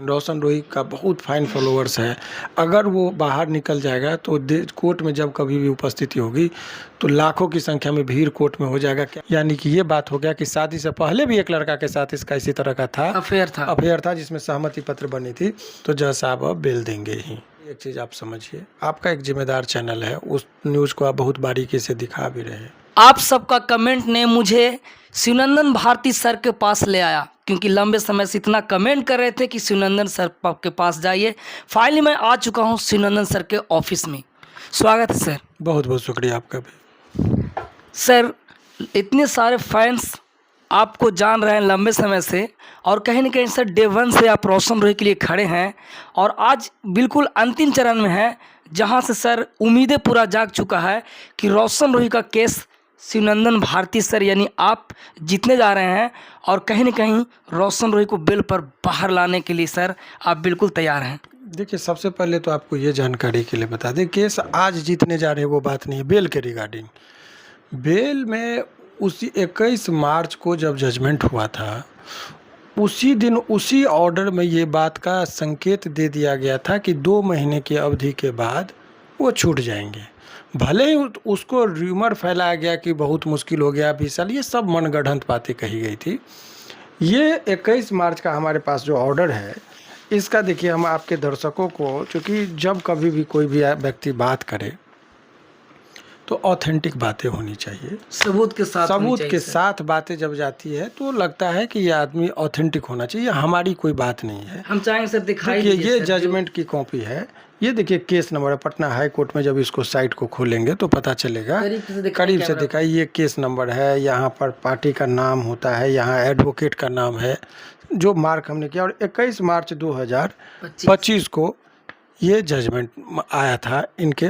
रोशन रोही का बहुत फाइन फॉलोअर्स है। अगर वो बाहर निकल जाएगा तो कोर्ट में जब कभी भी उपस्थिति होगी तो लाखों की संख्या में भीड़ कोर्ट में हो जाएगा। यानी कि ये बात हो गया कि शादी से पहले भी एक लड़का के साथ इसका इसी तरह का था, अफेयर था जिसमें सहमति पत्र बनी थी। तो जज साहब अब बेल देंगे ही। एक चीज़ आप समझिए, आपका एक जिम्मेदार चैनल है, उस न्यूज़ को आप बहुत बारीकी से दिखा भी रहे हैं। आप सबका कमेंट ने मुझे शिवनंदन भारती सर के पास ले आया, क्योंकि लंबे समय से इतना कमेंट कर रहे थे कि शिवनंदन सर के पास जाइए। फाइनली मैं आ चुका हूं शिवनंदन सर के ऑफिस में। स्वागत है सर। बहुत बहुत शुक्रिया आपका भी। सर, इतने सारे फैंस आपको जान रहे हैं लंबे समय से, और कहीं ना कहीं सर डे वन से आप रोशन रोही के लिए खड़े हैं, और आज बिल्कुल अंतिम चरण में है जहां से सर उम्मीदें पूरा जाग चुका है कि रोशन रोही का केस शिवनंदन भारती सर यानी आप जीतने जा रहे हैं, और कहीं ना कहीं रोशन रोही को बेल पर बाहर लाने के लिए सर आप बिल्कुल तैयार हैं। देखिए, सबसे पहले तो आपको ये जानकारी के लिए बता दें, केस आज जीतने जा रहे हैं वो बात नहीं है। बेल के रिगार्डिंग, बेल में उसी 21 मार्च को जब जजमेंट हुआ था, उसी दिन उसी ऑर्डर में ये बात का संकेत दे दिया गया था कि 2 महीने की अवधि के बाद वो छूट जाएंगे। भले ही उसको र्यूमर फैलाया गया कि बहुत मुश्किल हो गया 20 साल, ये सब मनगढ़ंत बातें कही गई थी। ये 21 मार्च का हमारे पास जो ऑर्डर है, इसका देखिए, हम आपके दर्शकों को, चूँकि जब कभी भी कोई भी व्यक्ति बात करे तो ऑथेंटिक बातें होनी चाहिए, सबूत के साथ बातें जब जाती है तो लगता है कि ये आदमी ऑथेंटिक होना चाहिए। हमारी कोई बात नहीं है, हम चाहेंगे सर दिखाई देखिए ये जजमेंट की कॉपी है। ये देखिए केस नंबर है, पटना हाई कोर्ट में जब इसको साइट को खोलेंगे तो पता चलेगा। करीब से दिखाई, ये केस नंबर है, यहाँ पर पार्टी का नाम होता है, यहाँ एडवोकेट का नाम है, जो मार्क हमने किया। और 21 मार्च 2025 को ये जजमेंट आया था इनके।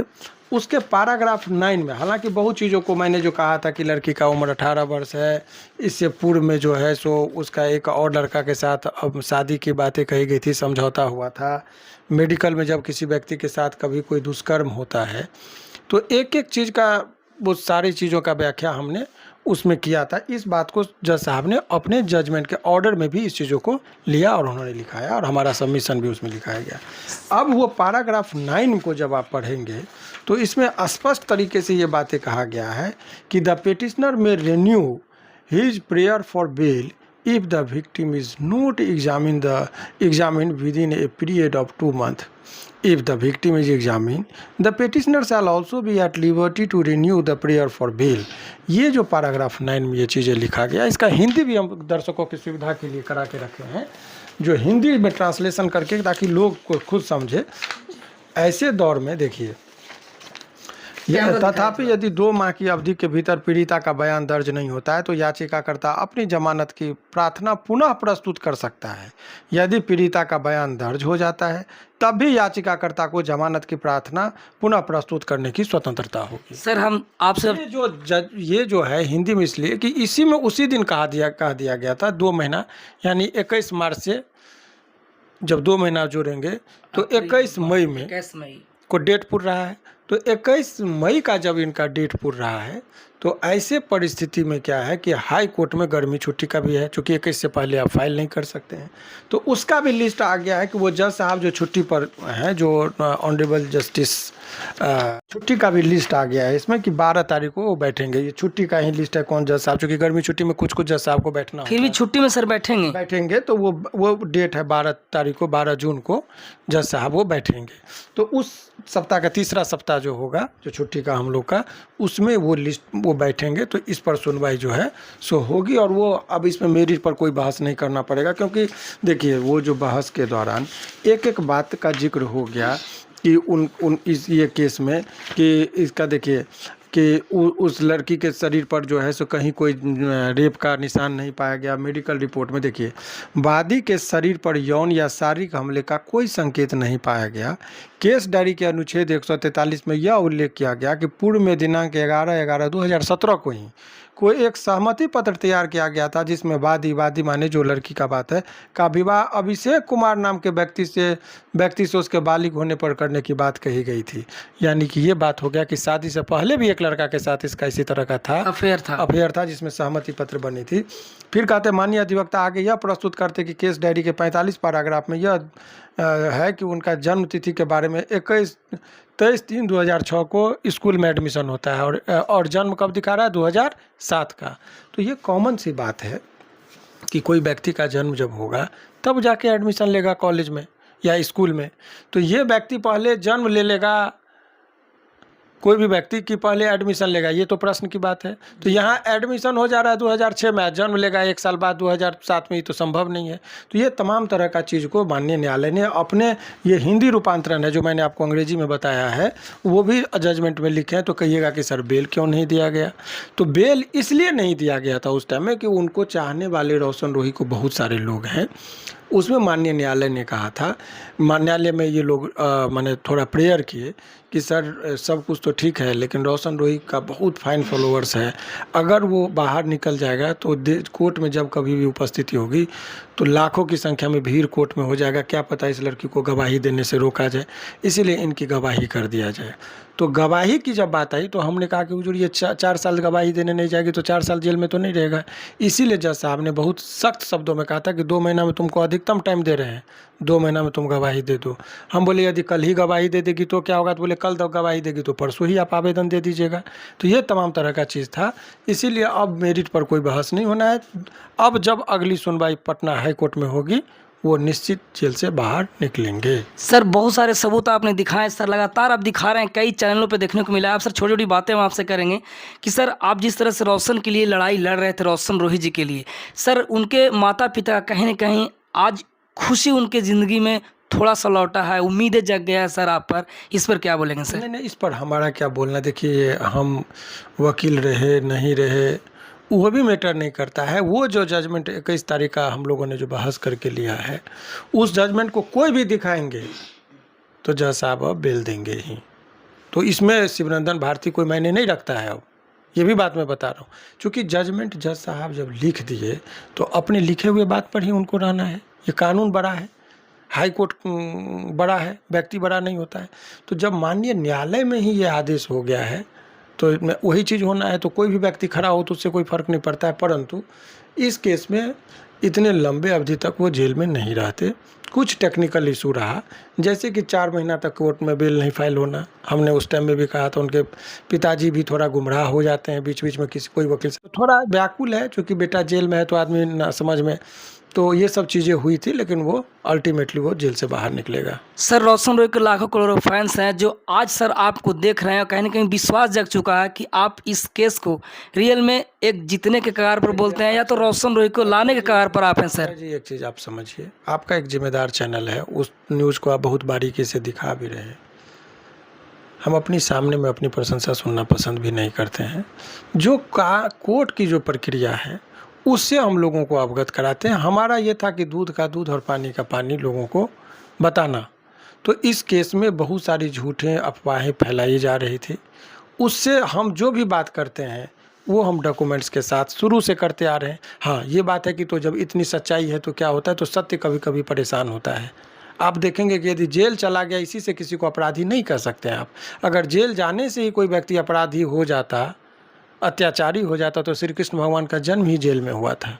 उसके पैराग्राफ 9 में, हालांकि बहुत चीज़ों को मैंने जो कहा था कि लड़की का उम्र 18 वर्ष है, इससे पूर्व में जो है सो उसका एक और लड़का के साथ अब शादी की बातें कही गई थी, समझौता हुआ था। मेडिकल में जब किसी व्यक्ति के साथ कभी कोई दुष्कर्म होता है तो एक एक चीज़ का, वो सारी चीज़ों का व्याख्या हमने उसमें किया था। इस बात को जज साहब ने अपने जजमेंट के ऑर्डर में भी इस चीज़ों को लिया और उन्होंने लिखाया, और हमारा सबमिशन भी उसमें लिखाया गया। अब वो पैराग्राफ 9 को जब आप पढ़ेंगे तो इसमें स्पष्ट तरीके से ये बातें कहा गया है कि the petitioner may renew his prayer for bail if the victim is not examined within a period of 2 months. If the victim is examined, the petitioner shall also be at liberty to renew the prayer for bail. ये जो paragraph 9 में ये चीज़ें लिखा गया, इसका हिंदी भी हम दर्शकों की सुविधा के लिए करा के रखे हैं, जो हिंदी में ट्रांसलेशन करके, ताकि लोग को खुद समझे। ऐसे दौर में देखिए, तथापि यदि 2 माह की अवधि के भीतर पीड़िता का बयान दर्ज नहीं होता है तो याचिकाकर्ता अपनी जमानत की प्रार्थना पुनः प्रस्तुत कर सकता है। यदि पीड़िता का बयान दर्ज हो जाता है तब भी याचिकाकर्ता को जमानत की प्रार्थना पुनः प्रस्तुत करने की स्वतंत्रता होगी। सर, हम आपसे ये जो है हिंदी में इसलिए कि इसी में उसी दिन कह दिया गया था 2 महीना, यानी 21 मार्च से जब 2 महीना जोड़ेंगे तो 21 मई में को डेट पूर रहा है। तो 21 मई का जब इनका डेट पूर रहा है तो ऐसे परिस्थिति में क्या है कि हाई कोर्ट में गर्मी छुट्टी का भी है, चूँकि 21 से पहले आप फाइल नहीं कर सकते हैं, तो उसका भी लिस्ट आ गया है कि वो जज साहब जो छुट्टी पर हैं, जो ऑनरेबल जस्टिस, छुट्टी का भी लिस्ट आ गया है इसमें कि 12 तारीख को वो बैठेंगे। ये छुट्टी का ही लिस्ट है, कौन जज साहब, चूँकि गर्मी छुट्टी में कुछ जज साहब को बैठना, फिर भी छुट्टी में सर बैठेंगे तो वो डेट है 12 तारीख को, 12 जून को जज साहब वो बैठेंगे। तो उस सप्ताह का तीसरा सप्ताह जो होगा, जो छुट्टी का हम लोग का, उसमें वो लिस्ट वो बैठेंगे, तो इस पर सुनवाई जो है सो होगी। और वो अब इसमें मेरिट पर कोई बहस नहीं करना पड़ेगा, क्योंकि देखिए वो जो बहस के दौरान एक एक बात का जिक्र हो गया कि इस ये केस में कि इसका देखिए कि उस लड़की के शरीर पर जो है सो कहीं कोई रेप का निशान नहीं पाया गया। मेडिकल रिपोर्ट में देखिए, वादी के शरीर पर यौन या शारीरिक हमले का कोई संकेत नहीं पाया गया। केस डायरी के अनुच्छेद 143 में यह उल्लेख किया गया कि पूर्व में दिनांक 11/11/2017 को ही कोई एक सहमति पत्र तैयार किया गया था जिसमें वादी माने जो लड़की का बात है का विवाह अभिषेक कुमार नाम के व्यक्ति से उसके बालिग होने पर करने की बात कही गई थी। यानी कि ये बात हो गया कि शादी से पहले भी एक लड़का के साथ इसका इसी तरह का था, अफेयर था जिसमें सहमति पत्र बनी थी। फिर कहते माननीय अधिवक्ता आगे यह प्रस्तुत करते कि केस डायरी के 45 पैराग्राफ में यह है कि उनका जन्म तिथि के बारे में 23/3/2006 को स्कूल में एडमिशन होता है और जन्म कब दिखा रहा है 2007 का। तो ये कॉमन सी बात है कि कोई व्यक्ति का जन्म जब होगा तब जाके एडमिशन लेगा कॉलेज में या स्कूल में। तो ये व्यक्ति पहले जन्म ले लेगा, कोई भी व्यक्ति की पहले एडमिशन लेगा, ये तो प्रश्न की बात है। तो यहाँ एडमिशन हो जा रहा है 2006 में, जन्म लेगा 1 साल बाद 2007 में, ये तो संभव नहीं है। तो ये तमाम तरह का चीज़ को माननीय न्यायालय ने अपने ये हिंदी रूपांतरण है जो मैंने आपको अंग्रेजी में बताया है वो भी जजमेंट में लिखे हैं। तो कहिएगा कि सर बेल क्यों नहीं दिया गया? तो बेल इसलिए नहीं दिया गया था उस टाइम में कि उनको चाहने वाले रोशन रोही को बहुत सारे लोग हैं। उसमें माननीय न्यायालय ने कहा था, न्यायालय में ये लोग मैंने थोड़ा प्रेयर किए कि सर सब कुछ तो ठीक है लेकिन रोशन रोही का बहुत फाइन फॉलोअर्स है, अगर वो बाहर निकल जाएगा तो कोर्ट में जब कभी भी उपस्थिति होगी तो लाखों की संख्या में भीड़ कोर्ट में हो जाएगा, क्या पता इस लड़की को गवाही देने से रोका जाए, इसीलिए इनकी गवाही कर दिया जाए। तो गवाही की जब बात आई तो हमने कहा कि हुजूर ये 4 साल गवाही देने नहीं जाएगी तो 4 साल जेल में तो नहीं रहेगा। इसीलिए जज साहब ने बहुत सख्त शब्दों में कहा था कि 2 महीना में तुमको अधिकतम टाइम दे रहे हैं, 2 महीना में तुम गवाही दे दो। हम बोले यदि कल ही गवाही दे देगी तो क्या होगा? तो बोले कल तो गवाही देगी तो परसों ही आप आवेदन दे दीजिएगा। तो ये तमाम तरह का चीज़ था, इसीलिए अब मेरिट पर कोई बहस नहीं होना है। अब जब अगली सुनवाई पटना हाई कोर्ट में होगी वो निश्चित जेल से बाहर निकलेंगे। सर बहुत सारे सबूत आपने दिखाए सर, लगातार आप दिखा रहे हैं, कई चैनलों पे देखने को मिला है। आप सर छोटी छोटी बातें हम आपसे करेंगे कि सर आप जिस तरह से रोशन के लिए लड़ाई लड़ रहे थे, रोशन रोही जी के लिए, सर उनके माता पिता कहीं ना कहीं आज खुशी उनके ज़िंदगी में थोड़ा सा लौटा है, उम्मीदें जग गया है सर आप पर, इस पर क्या बोलेंगे सर? नहीं, इस पर हमारा क्या बोलना। देखिए हम वकील रहे नहीं रहे वो भी मैटर नहीं करता है। वो जो जजमेंट 21 तारीख का हम लोगों ने जो बहस करके लिया है उस जजमेंट को कोई भी दिखाएंगे तो जज साहब अब बेल देंगे ही। तो इसमें शिवनंदन भारती कोई मायने नहीं रखता है। अब ये भी बात मैं बता रहा हूँ, क्योंकि जजमेंट जज साहब जब लिख दिए तो अपने लिखे हुए बात पर ही उनको रहना है। ये कानून बड़ा है, हाई कोर्ट बड़ा है, व्यक्ति बड़ा नहीं होता है। तो जब माननीय न्यायालय में ही ये आदेश हो गया है तो वही चीज़ होना है। तो कोई भी व्यक्ति खड़ा हो तो उससे कोई फ़र्क नहीं पड़ता है। परंतु इस केस में इतने लंबे अवधि तक वो जेल में नहीं रहते। कुछ टेक्निकल इशू रहा, जैसे कि 4 महीना तक कोर्ट में बेल नहीं फाइल होना। हमने उस टाइम में भी कहा था उनके पिताजी भी थोड़ा गुमराह हो जाते हैं बीच बीच में, किसी कोई वकील से थोड़ा व्याकुल है, क्योंकि बेटा जेल में है तो आदमी ना समझ में। तो ये सब चीज़ें हुई थी, लेकिन वो अल्टीमेटली वो जेल से बाहर निकलेगा। सर रोशन रोही के लाखों करोड़ों फैंस हैं जो आज सर आपको देख रहे हैं और कहीं ना कहीं विश्वास जग चुका है कि आप इस केस को रियल में एक जीतने के कगार पर बोलते हैं या तो रोशन रोही को लाने के कगार पर आप हैं सर। जी एक चीज़ आप समझिए, आपका एक जिम्मेदार चैनल है, उस न्यूज़ को आप बहुत बारीकी से दिखा भी रहे हैं। हम अपनी सामने में अपनी प्रशंसा सुनना पसंद भी नहीं करते हैं। जो कोर्ट की जो प्रक्रिया है उससे हम लोगों को अवगत कराते हैं। हमारा ये था कि दूध का दूध और पानी का पानी लोगों को बताना। तो इस केस में बहुत सारी झूठें अफवाहें फैलाई जा रही थी, उससे हम जो भी बात करते हैं वो हम डॉक्यूमेंट्स के साथ शुरू से करते आ रहे हैं। हाँ ये बात है कि तो जब इतनी सच्चाई है तो क्या होता है, तो सत्य कभी कभी परेशान होता है। आप देखेंगे कि यदि जेल चला गया, इसी से किसी को अपराधी नहीं कह सकते हैं आप। अगर जेल जाने से ही कोई व्यक्ति अपराधी हो जाता, अत्याचारी हो जाता, तो श्री कृष्ण भगवान का जन्म ही जेल में हुआ था।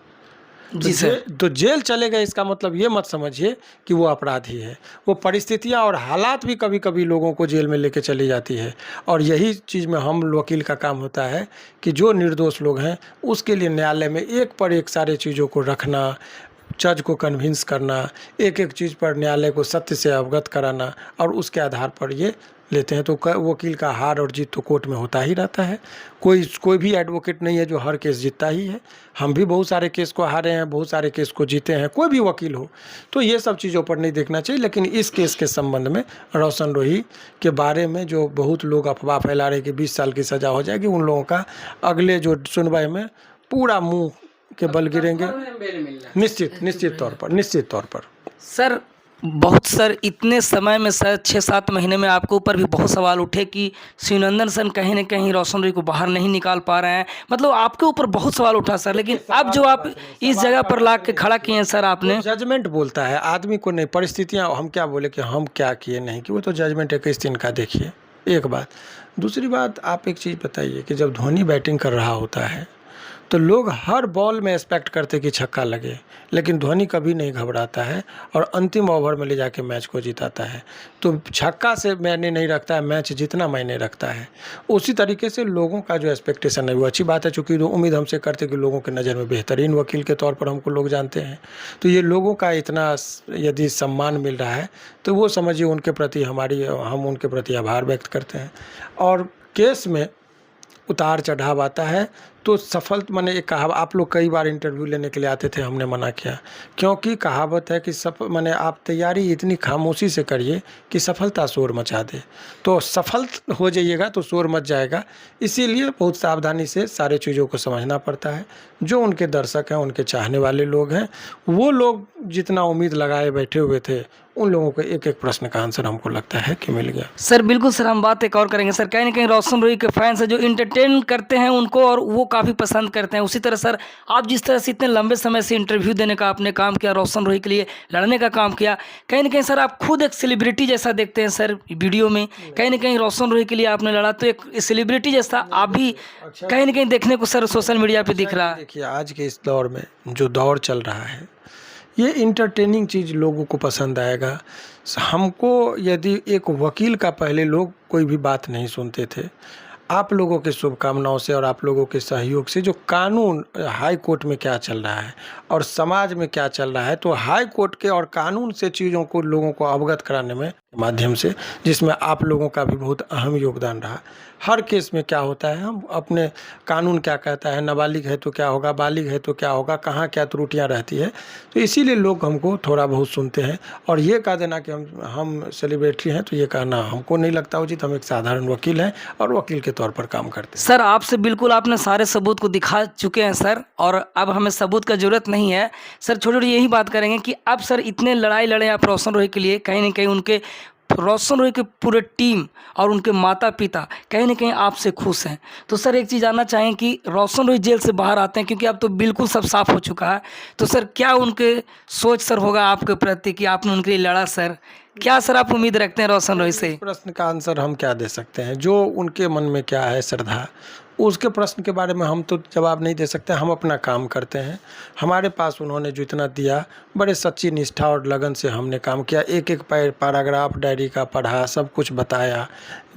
जी सर। तो जेल चले गए इसका मतलब ये मत समझिए कि वो अपराधी है। वो परिस्थितियां और हालात भी कभी कभी लोगों को जेल में लेके चली जाती है। और यही चीज़ में हम वकील का काम होता है कि जो निर्दोष लोग हैं उसके लिए न्यायालय में एक पर एक सारे चीज़ों को रखना, जज को कन्विंस करना, एक एक चीज़ पर न्यायालय को सत्य से अवगत कराना, और उसके आधार पर ये लेते हैं। तो वकील का हार और जीत तो कोर्ट में होता ही रहता है। कोई भी एडवोकेट नहीं है जो हर केस जीतता ही है। हम भी बहुत सारे केस को हारे हैं, बहुत सारे केस को जीते हैं, कोई भी वकील हो। तो ये सब चीज़ों पर नहीं देखना चाहिए। लेकिन इस केस के संबंध में रोशन रोही के बारे में जो बहुत लोग अफवाह फैला रहे कि 20 साल की सज़ा हो जाएगी, उन लोगों का अगले जो सुनवाई में पूरा मुँह के बल गिरेंगे। निश्चित तौर पर। सर बहुत सर इतने समय में सर 6-7 महीने में आपके ऊपर भी बहुत सवाल उठे कि शिवनंदन सर कहीं न कहीं रोशन रोय को बाहर नहीं निकाल पा रहे हैं। मतलब आपके ऊपर बहुत सवाल उठा सर, लेकिन अब जो आप इस जगह पर ला के खड़ा किए हैं सर आपने। जजमेंट बोलता है आदमी को, नहीं परिस्थितियाँ। हम क्या बोले कि हम क्या किए नहीं कि, वो तो जजमेंट है किस दिन का। देखिए एक बात, दूसरी बात आप एक चीज़ बताइए कि जब धोनी बैटिंग कर रहा होता है तो लोग हर बॉल में एक्सपेक्ट करते कि छक्का लगे, लेकिन धोनी कभी नहीं घबराता है और अंतिम ओवर में ले जाके मैच को जिताता है। तो छक्का से मायने नहीं रखता है मैच जितना मायने रखता है। उसी तरीके से लोगों का जो एक्सपेक्टेशन है वो अच्छी बात है, चूँकि उम्मीद हमसे करते कि लोगों की नज़र में बेहतरीन वकील के तौर पर हमको लोग जानते हैं। तो ये लोगों का इतना यदि सम्मान मिल रहा है तो वो समझिए उनके प्रति हम उनके प्रति आभार व्यक्त करते हैं। और केस में उतार चढ़ाव आता है तो सफल मैंने एक कहावत, आप लोग कई बार इंटरव्यू लेने के लिए आते थे, हमने मना किया क्योंकि कहावत है कि मैंने आप तैयारी इतनी खामोशी से करिए कि सफलता शोर मचा दे। तो सफल हो जाइएगा तो शोर मच जाएगा, इसीलिए बहुत सावधानी से सारे चीज़ों को समझना पड़ता है। जो उनके दर्शक हैं, उनके चाहने वाले लोग हैं, वो लोग जितना उम्मीद लगाए बैठे हुए थे उन लोगों को एक एक प्रश्न का आंसर हमको लगता है कि मिल गया। सर बिल्कुल सर, हम बात एक और करेंगे सर। कहीं ना कहीं रोशन रोय के फैंस है जो इंटरटेन करते हैं उनको और वो काफ़ी पसंद करते हैं। उसी तरह सर आप जिस तरह से इतने लंबे समय से इंटरव्यू देने का आपने काम किया, रोशन रोय के लिए लड़ने का काम किया, कहीं ना कहीं सर आप खुद एक सेलिब्रिटी जैसा देखते हैं सर वीडियो में। कहीं ना कहीं रोशन रोय के लिए आपने लड़ा तो एक सेलिब्रिटी जैसा आप भी कहीं ना कहीं देखने को सर सोशल मीडिया पर दिख रहा है। देखिए आज के इस दौर में जो दौर चल रहा है, ये इंटरटेनिंग चीज़ लोगों को पसंद आएगा। हमको यदि एक वकील का पहले लोग कोई भी बात नहीं सुनते थे, आप लोगों के शुभकामनाओं से और आप लोगों के सहयोग से जो कानून हाई कोर्ट में क्या चल रहा है और समाज में क्या चल रहा है, तो हाई कोर्ट के और कानून से चीज़ों को लोगों को अवगत कराने में माध्यम से, जिसमें आप लोगों का भी बहुत अहम योगदान रहा। हर केस में क्या होता है, हम अपने कानून क्या कहता है, नाबालिग है तो क्या होगा, बालिग है तो क्या होगा, कहाँ क्या त्रुटियां रहती है, तो इसीलिए लोग हमको थोड़ा बहुत सुनते हैं। और ये कह देना कि हम सेलिब्रिटी हैं तो ये कहना हमको नहीं लगता उचित। हम एक साधारण वकील हैं और वकील के तौर पर काम करते हैं। सर आपसे बिल्कुल आपने सारे सबूत को दिखा चुके हैं सर, और अब हमें सबूत का जरूरत नहीं है सर। छोटी छोटी यही बात करेंगे कि अब सर इतने लड़ाई लड़े आप रोशन रोय के लिए, कहीं ना कहीं उनके रोशन रोय के पूरे टीम और उनके माता पिता कहीं ना कहीं आपसे खुश हैं। तो सर एक चीज़ जानना चाहें कि रोशन रोय जेल से बाहर आते हैं, क्योंकि अब तो बिल्कुल सब साफ हो चुका है, तो सर क्या उनके सोच सर होगा आपके प्रति कि आपने उनके लिए लड़ा सर? क्या सर आप उम्मीद रखते हैं रोशन रोय से? इस प्रश्न का आंसर हम क्या दे सकते हैं? जो उनके मन में क्या है श्रद्धा, उसके प्रश्न के बारे में हम तो जवाब नहीं दे सकते। हम अपना काम करते हैं, हमारे पास उन्होंने जितना दिया बड़े सच्ची निष्ठा और लगन से हमने काम किया। एक एक पैराग्राफ डायरी का पढ़ा, सब कुछ बताया,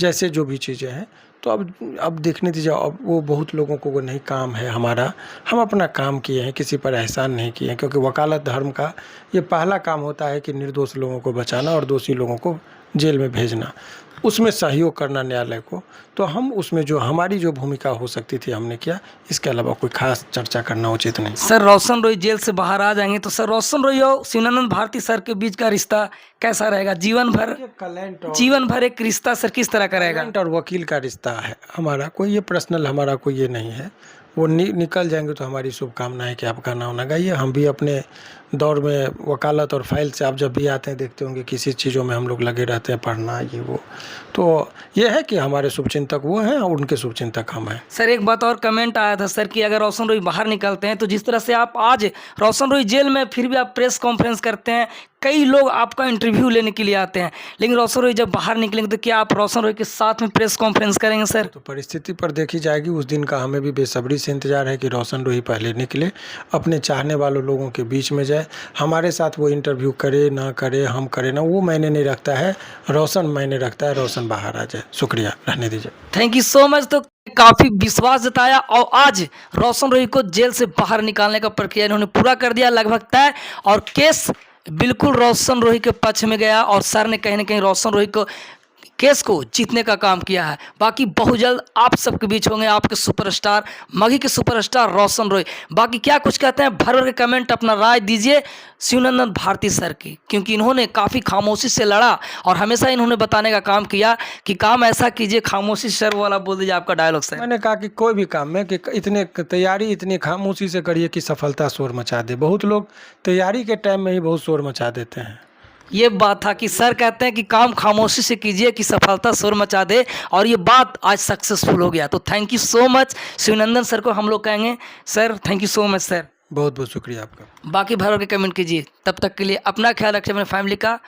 जैसे जो भी चीज़ें हैं। तो अब देखने दीजिए, अब वो बहुत लोगों को वो नहीं काम है हमारा, हम अपना काम किए हैं, किसी पर एहसान नहीं किए हैं। क्योंकि वकालत धर्म का ये पहला काम होता है कि निर्दोष लोगों को बचाना और दोषी लोगों को जेल में भेजना, उसमें सहयोग करना न्यायालय को। तो हम उसमें जो हमारी जो भूमिका हो सकती थी हमने किया, इसके अलावा कोई खास चर्चा करना उचित नहीं। सर रोशन रोय जेल से बाहर आ जाएंगे तो सर रोशन रोय और शिवनंदन भारती सर के बीच का रिश्ता कैसा रहेगा? जीवन भर एक रिश्ता सर किस तरह का रहेगा? और वकील का रिश्ता है हमारा, कोई ये पर्सनल हमारा कोई ये नहीं है। वो निकल जाएंगे तो हमारी शुभकामना है कि आप गाना वाना गाइए। हम भी अपने दौर में वकालत और फाइल से आप जब भी आते हैं देखते होंगे किसी चीज़ों में हम लोग लगे रहते हैं, पढ़ना ये वो। तो ये है कि हमारे शुभचिंतक वो हैं और उनके शुभचिंतक हम हैं। सर एक बात और कमेंट आया था सर कि अगर रोशन रोय बाहर निकलते हैं तो जिस तरह से आप आज रोशन रोय जेल में फिर भी आप प्रेस कॉन्फ्रेंस करते हैं, कई लोग आपका इंटरव्यू लेने के लिए आते हैं, लेकिन रोशन रोय जब बाहर निकलेंगे तो क्या आप रोशन रोय के साथ में प्रेस कॉन्फ्रेंस करेंगे सर? तो परिस्थिति पर देखी जाएगी, उस दिन का हमें भी बेसब्री से इंतजार है कि रोशन रोय पहले निकले, अपने चाहने वालों लोगों के बीच में जाए। हमारे साथ वो इंटरव्यू करे ना करे, हम करे ना, वो मैंने नहीं रखता है, रोशन मैंने रखता है। रोशन बाहर आ जाए, शुक्रिया, रहने दीजिए। Thank you so much. तो काफ़ी विश्वास जताया और आज रोशन रोय को जेल से बाहर निकालने का प्रक्रिया इन्होंने पूरा कर दिया लगभग तय, और केस बिल्कुल रोशन रोय के पक्ष में गया और सर ने कहीं ना कहीं रोशन रोय को केस को जीतने का काम किया है। बाकी बहुत जल्द आप सबके बीच होंगे आपके सुपरस्टार, मगही के सुपरस्टार रोशन रोय। बाकी क्या कुछ कहते हैं भर भर के कमेंट अपना राय दीजिए शिवनंदन भारती सर की, क्योंकि इन्होंने काफ़ी खामोशी से लड़ा और हमेशा इन्होंने बताने का काम किया कि काम ऐसा कीजिए, खामोशी सर वाला बोल दीजिए आपका डायलॉग सर। मैंने कहा कि कोई भी काम में कि इतने तैयारी इतनी खामोशी से करिए कि सफलता शोर मचा दे। बहुत लोग तैयारी के टाइम में ही बहुत शोर मचा देते हैं, ये बात था कि सर कहते हैं कि काम खामोशी से कीजिए कि सफलता शोर मचा दे, और ये बात आज सक्सेसफुल हो गया। तो thank you so much Shivnandan sir को हम लोग कहेंगे sir thank you so much sir. बहुत बहुत शुक्रिया आपका। बाकी भर के कमेंट कीजिए। तब तक के लिए अपना ख्याल रखिए, अपने फैमिली का।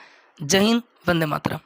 जय हिंद, वंदे मातरम।